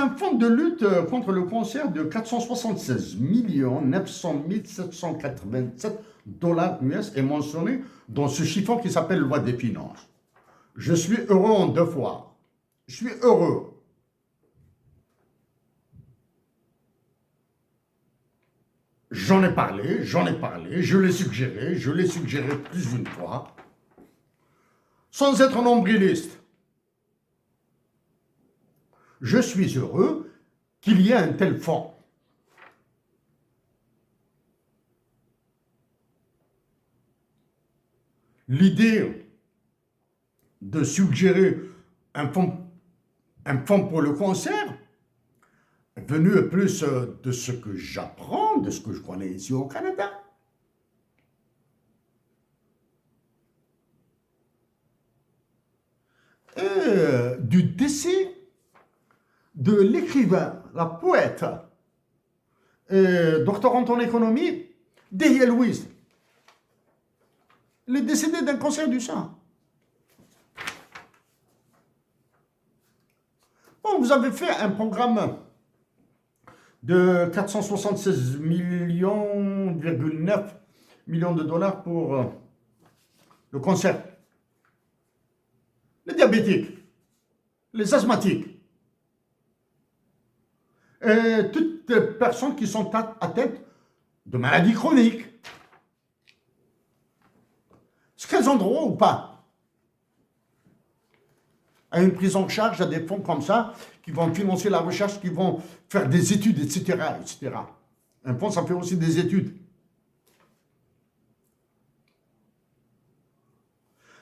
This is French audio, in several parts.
un fonds de lutte contre le cancer de 476 900 787 dollars US est mentionné dans ce chiffon qui s'appelle loi des finances. Je suis heureux en deux fois. Je suis heureux. J'en ai parlé, je l'ai suggéré plus d'une fois, sans être nombriliste. Je suis heureux qu'il y ait un tel fonds. L'idée de suggérer un fonds pour le cancer est venue plus de ce que j'apprends, de ce que je connais ici au Canada. Et du décès de l'écrivain, la poète, doctorante en économie, Delia Louise. Elle est décédée d'un cancer du sein. Bon, vous avez fait un programme de 476,9 millions de dollars pour le cancer. Les diabétiques, les asthmatiques, et toutes les personnes qui sont atteintes de maladies chroniques. Est-ce qu'elles ont droit ou pas à une prise en charge, à des fonds comme ça, qui vont financer la recherche, qui vont faire des études, etc., etc. Un fonds, ça fait aussi des études.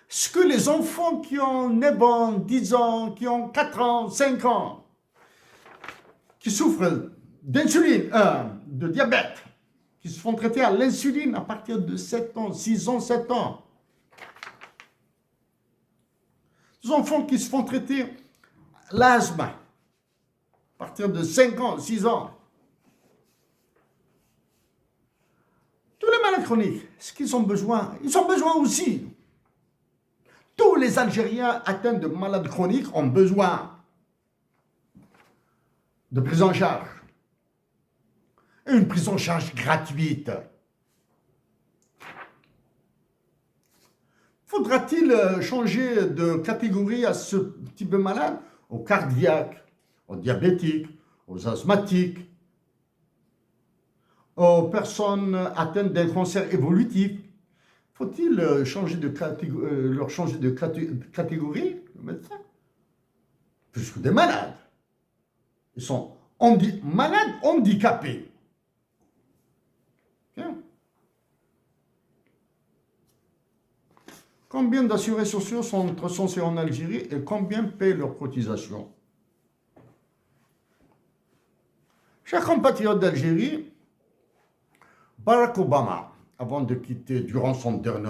Est-ce que les enfants qui ont 9 ans, 10 ans, qui ont 4 ans, 5 ans, qui souffrent d'insuline, de diabète, qui se font traiter à l'insuline à partir de 7 ans, 6 ans, 7 ans, les enfants qui se font traiter l'asthme à partir de 5 ans, 6 ans, tous les malades chroniques, est-ce qu'ils ont besoin? Ils ont besoin aussi. Tous les Algériens atteints de malades chroniques ont besoin de prise en charge. Et une prise en charge gratuite. Faudra-t-il changer de catégorie à ce type de malade? Aux cardiaques, aux diabétiques, aux asthmatiques, aux personnes atteintes d'un cancer évolutif. Faut-il leur changer de catégorie, le médecin? Plus que des malades. Ils sont malades handicapés. Okay. Combien d'assurés sociaux sont recensés en Algérie et combien paient leurs cotisations? Chers compatriotes d'Algérie, Barack Obama, avant de quitter, durant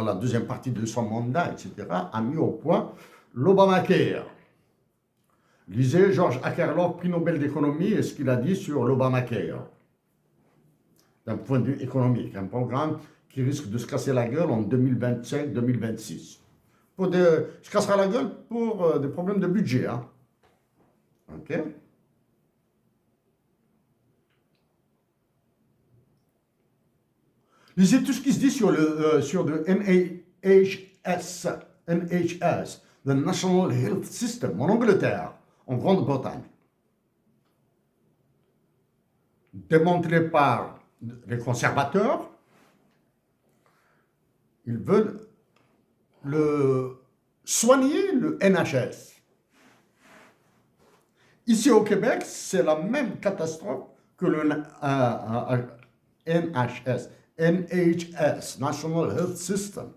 la deuxième partie de son mandat, etc., a mis au point l'Obamacare. Lisez Georges Akerlof, prix Nobel d'économie, et ce qu'il a dit sur l'Obamacare. D'un point de vue économique, un programme qui risque de se casser la gueule en 2025-2026. Se cassera la gueule pour des problèmes de budget. Hein. OK? Lisez tout ce qui se dit sur le NHS, the National Health System, en Angleterre, en Grande-Bretagne. Démantelé par les conservateurs, ils veulent soigner le NHS. Ici au Québec, c'est la même catastrophe que le NHS, National Health System.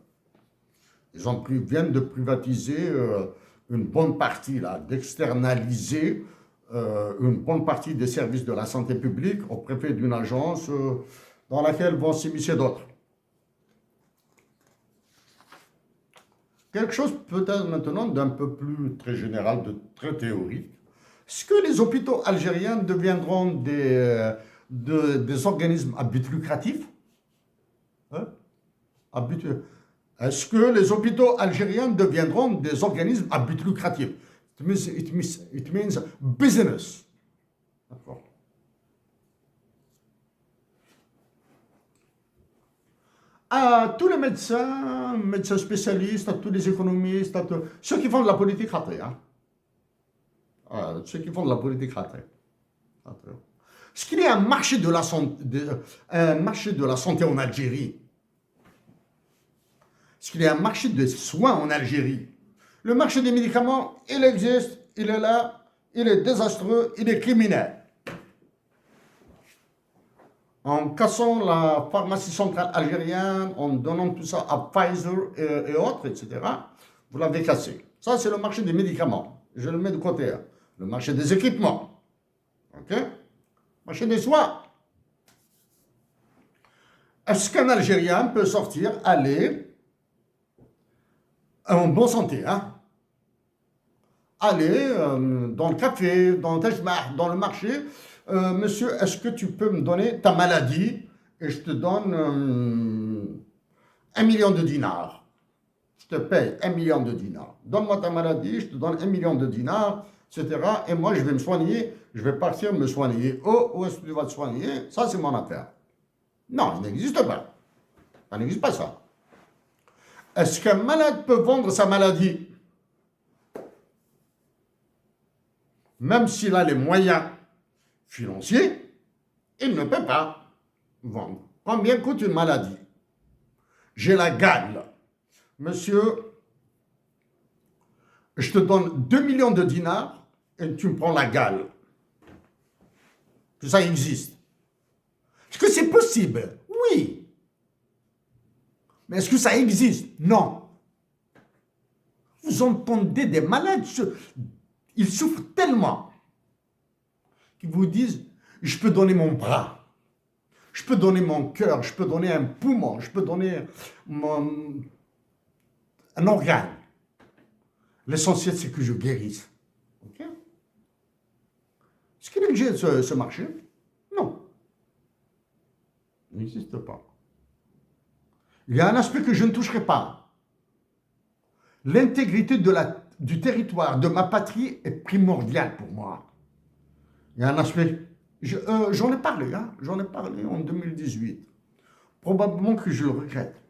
Ils viennent de privatiser une bonne partie, d'externaliser une bonne partie des services de la santé publique au préfet d'une agence dans laquelle vont s'immiscer d'autres. Quelque chose peut-être maintenant d'un peu plus très général, de très théorique. Est-ce que les hôpitaux algériens deviendront des organismes à but lucratif? Hein? Est-ce que les hôpitaux algériens deviendront des organismes à but lucratif? It means business. à tous les médecins spécialistes, à tous les économistes, ceux qui font de la politique ratés. Hein. Ceux qui font de la politique ratés. Est-ce qu'il y a un marché de la santé en Algérie? Est-ce qu'il y a un marché de soins en Algérie? Le marché des médicaments, il existe, il est là, il est désastreux, il est criminel. En cassant la pharmacie centrale algérienne, en donnant tout ça à Pfizer et autres, etc., vous l'avez cassé. Ça, c'est le marché des médicaments. Je le mets de côté. Hein. Le marché des équipements. OK? Marché des soins. Est-ce qu'un Algérien peut sortir, aller en bonne santé, hein? Aller dans le café, dans le tajmah, dans le marché, monsieur, est-ce que tu peux me donner ta maladie et je te donne 1 million de dinars. Je te paye 1 million de dinars. Donne-moi ta maladie, je te donne 1 million de dinars, etc. Et moi, je vais me soigner, je vais partir me soigner. Oh, où est-ce que tu vas te soigner? Ça, c'est mon affaire. Non, il n'existe pas. Ça n'existe pas, ça. Est-ce qu'un malade peut vendre sa maladie? Même s'il a les moyens financiers, il ne peut pas vendre. Combien coûte une maladie? J'ai la gale. Monsieur, je te donne 2 millions de dinars et tu me prends la gale. Que ça existe. Est-ce que c'est possible? Oui. Mais est-ce que ça existe? Non. Vous entendez des malades, ils souffrent tellement qu'ils vous disent, je peux donner mon bras, je peux donner mon cœur, je peux donner un poumon, je peux donner un organe. L'essentiel, c'est que je guérisse. Okay? Est-ce qu'il existe ce marché? Non. Il n'existe pas. Il y a un aspect que je ne toucherai pas. L'intégrité du territoire, de ma patrie est primordiale pour moi. Il y a un aspect... j'en ai parlé, hein, j'en ai parlé en 2018. Probablement que je le regrette.